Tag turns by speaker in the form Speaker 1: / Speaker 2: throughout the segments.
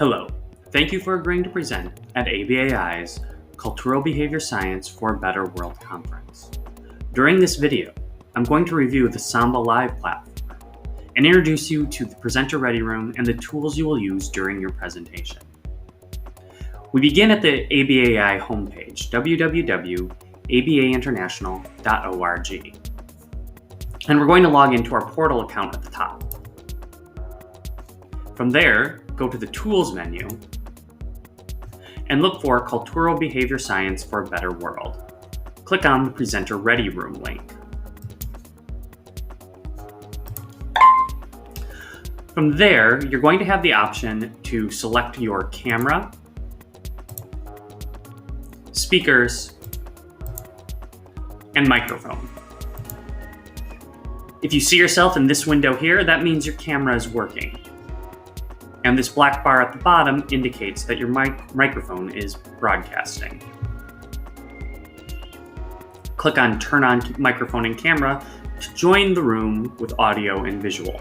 Speaker 1: Hello, thank you for agreeing to present at ABAI's Culturo-Behavior Science for a Better World Conference. During this video, I'm going to review the Samba Live platform and introduce you to the presenter ready room and the tools you will use during your presentation. We begin at the ABAI homepage, www.abainternational.org, and we're going to log into our portal account at the top. From there, go to the Tools menu and look for Culturo-Behavior Science for a Better World. Click on the Presenter Ready Room link. From there, you're going to have the option to select your camera, speakers, and microphone. If you see yourself in this window here, that means your camera is working. And this black bar at the bottom indicates that your microphone is broadcasting. Click on Turn on Microphone and Camera to join the room with audio and visual.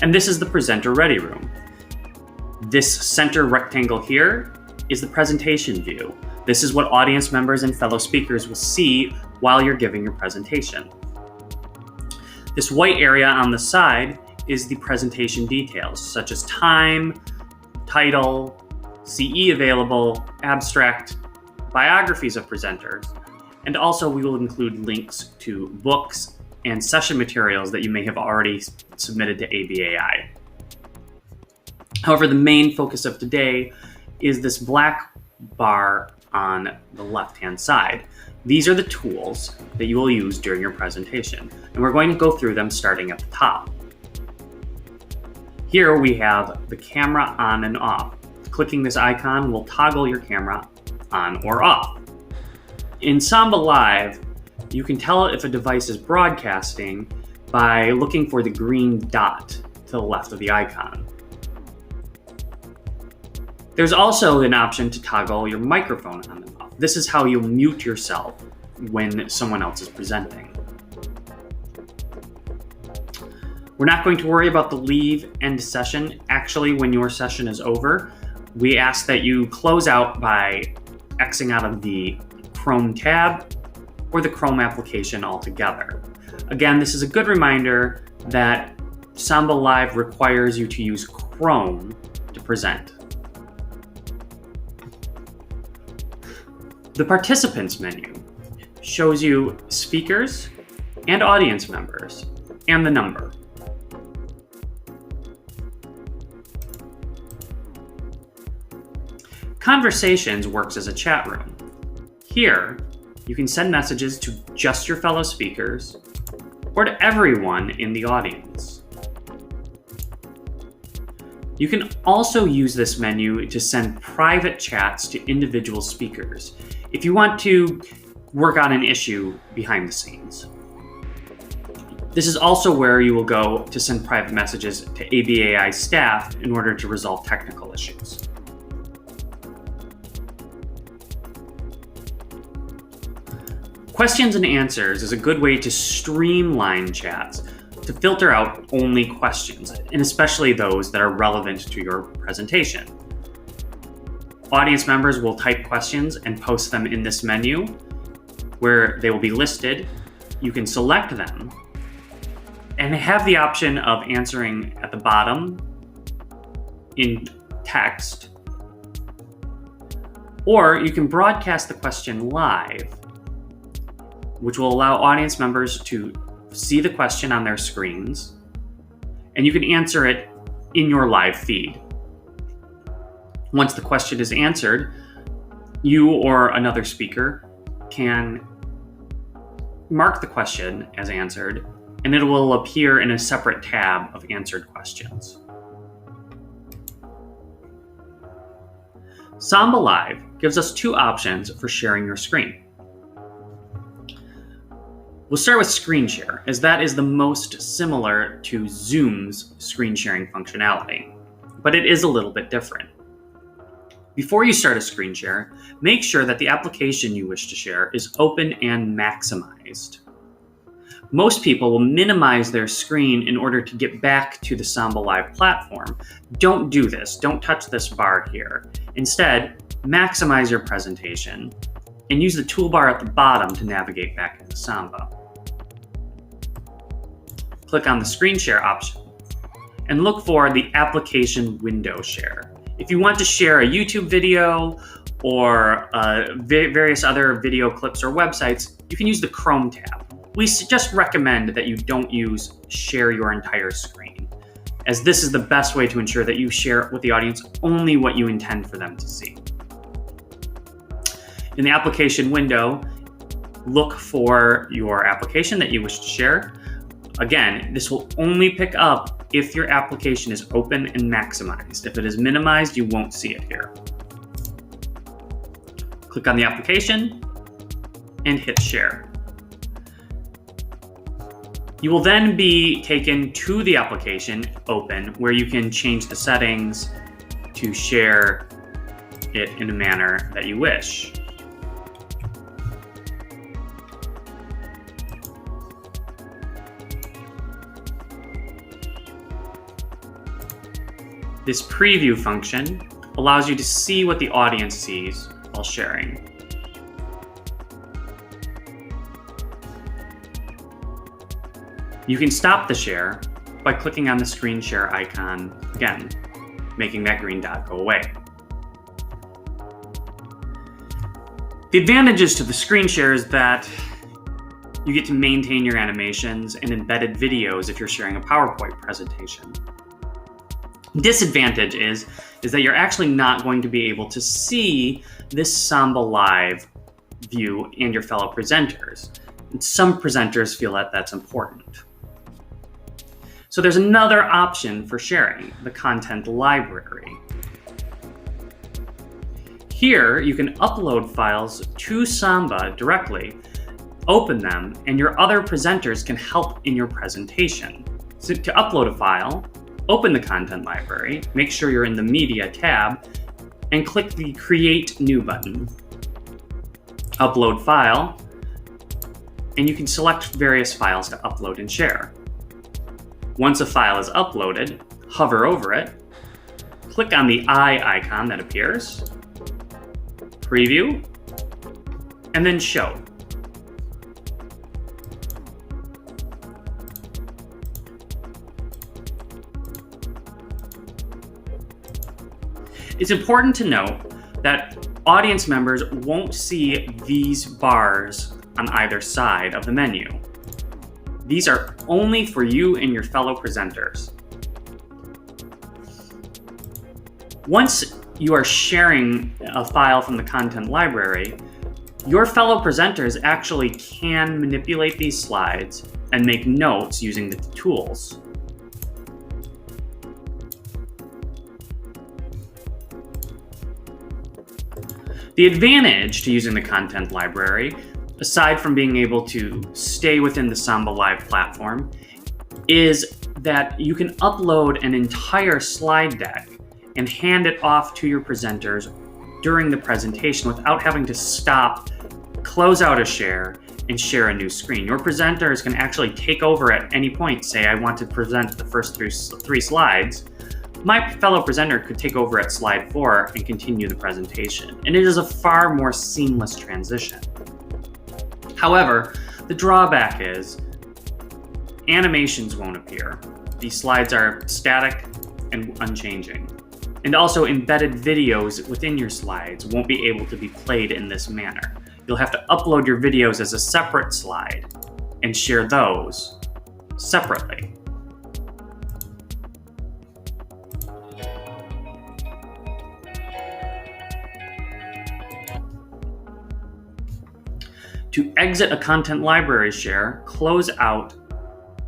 Speaker 1: And this is the Presenter Ready Room. This center rectangle here is the presentation view. This is what audience members and fellow speakers will see while you're giving your presentation. This white area on the side is the presentation details, such as time, title, CE available, abstract, biographies of presenters, and also we will include links to books and session materials that you may have already submitted to ABAI. However, the main focus of today is this black bar on the left-hand side. These are the tools that you will use during your presentation, and we're going to go through them starting at the top. Here we have the camera on and off. Clicking this icon will toggle your camera on or off. In Samba Live, you can tell if a device is broadcasting by looking for the green dot to the left of the icon. There's also an option to toggle your microphone on and off. This is how you'll mute yourself when someone else is presenting. We're not going to worry about the leave end session. Actually, when your session is over, we ask that you close out by Xing out of the Chrome tab or the Chrome application altogether. Again, this is a good reminder that Samba Live requires you to use Chrome to present. The Participants menu shows you speakers and audience members and the number. Conversations works as a chat room. Here, you can send messages to just your fellow speakers or to everyone in the audience. You can also use this menu to send private chats to individual speakers if you want to work on an issue behind the scenes. This is also where you will go to send private messages to ABAI staff in order to resolve technical issues. Questions and answers is a good way to streamline chats, to filter out only questions, and especially those that are relevant to your presentation. Audience members will type questions and post them in this menu where they will be listed. You can select them and have the option of answering at the bottom in text, or you can broadcast the question live, which will allow audience members to see the question on their screens, and you can answer it in your live feed. Once the question is answered, you or another speaker can mark the question as answered, and it will appear in a separate tab of answered questions. Samba Live gives us two options for sharing your screen. We'll start with screen share, as that is the most similar to Zoom's screen sharing functionality, but it is a little bit different. Before you start a screen share, make sure that the application you wish to share is open and maximized. Most people will minimize their screen in order to get back to the Samba Live platform. Don't do this. Don't touch this bar here. Instead, maximize your presentation and use the toolbar at the bottom to navigate back into Samba. Click on the screen share option and look for the application window share. If you want to share a YouTube video or various other video clips or websites, you can use the Chrome tab. We just recommend that you don't use share your entire screen, as this is the best way to ensure that you share with the audience only what you intend for them to see. In the application window, look for your application that you wish to share. Again, this will only pick up if your application is open and maximized. If it is minimized, you won't see it here. Click on the application and hit share. You will then be taken to the application open, where you can change the settings to share it in a manner that you wish. This preview function allows you to see what the audience sees while sharing. You can stop the share by clicking on the screen share icon again, making that green dot go away. The advantages to the screen share is that you get to maintain your animations and embedded videos if you're sharing a PowerPoint presentation. Disadvantage is that you're actually not going to be able to see this Samba Live view and your fellow presenters. And some presenters feel that that's important. So there's another option for sharing, the content library. Here, you can upload files to Samba directly, open them, and your other presenters can help in your presentation. So to upload a file, open the content library, make sure you're in the Media tab, and click the Create New button. Upload file, and you can select various files to upload and share. Once a file is uploaded, hover over it, click on the eye icon that appears, preview, and then show. It's important to note that audience members won't see these bars on either side of the menu. These are only for you and your fellow presenters. Once you are sharing a file from the content library, your fellow presenters actually can manipulate these slides and make notes using the tools. The advantage to using the content library, aside from being able to stay within the Samba Live platform, is that you can upload an entire slide deck and hand it off to your presenters during the presentation without having to stop, close out a share, and share a new screen. Your presenters can actually take over at any point. Say, I want to present the first three slides. My fellow presenter could take over at slide 4 and continue the presentation, and it is a far more seamless transition. However, the drawback is animations won't appear. These slides are static and unchanging. And also embedded videos within your slides won't be able to be played in this manner. You'll have to upload your videos as a separate slide and share those separately. To exit a content library share, close out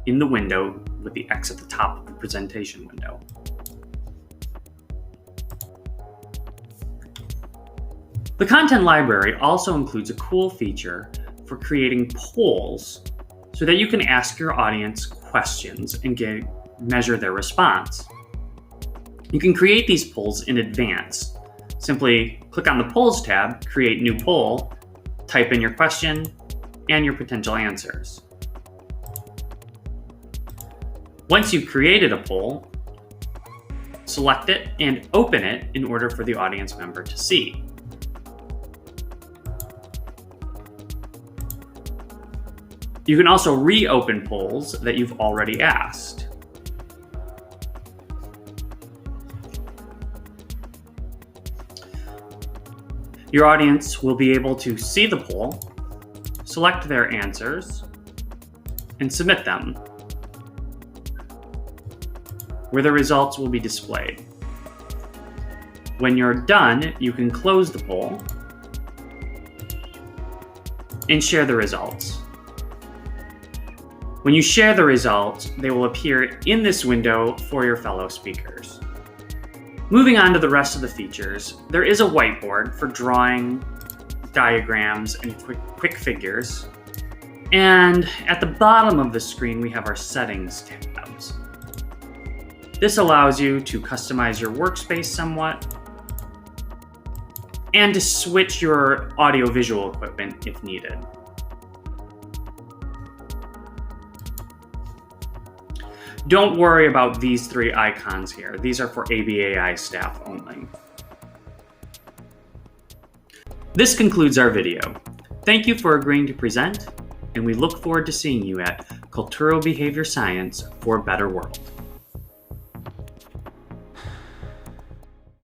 Speaker 1: in the window with the X at the top of the presentation window. The content library also includes a cool feature for creating polls so that you can ask your audience questions and measure their response. You can create these polls in advance. Simply click on the Polls tab, create new poll, type in your question and your potential answers. Once you've created a poll, select it and open it in order for the audience member to see. You can also reopen polls that you've already asked. Your audience will be able to see the poll, select their answers, and submit them, where the results will be displayed. When you're done, you can close the poll and share the results. When you share the results, they will appear in this window for your fellow speakers. Moving on to the rest of the features, there is a whiteboard for drawing diagrams and quick figures. And at the bottom of the screen, we have our settings tabs. This allows you to customize your workspace somewhat and to switch your audio-visual equipment if needed. Don't worry about these three icons here. These are for ABAI staff only. This concludes our video. Thank you for agreeing to present, and we look forward to seeing you at Culturo-Behavior Science for a Better World.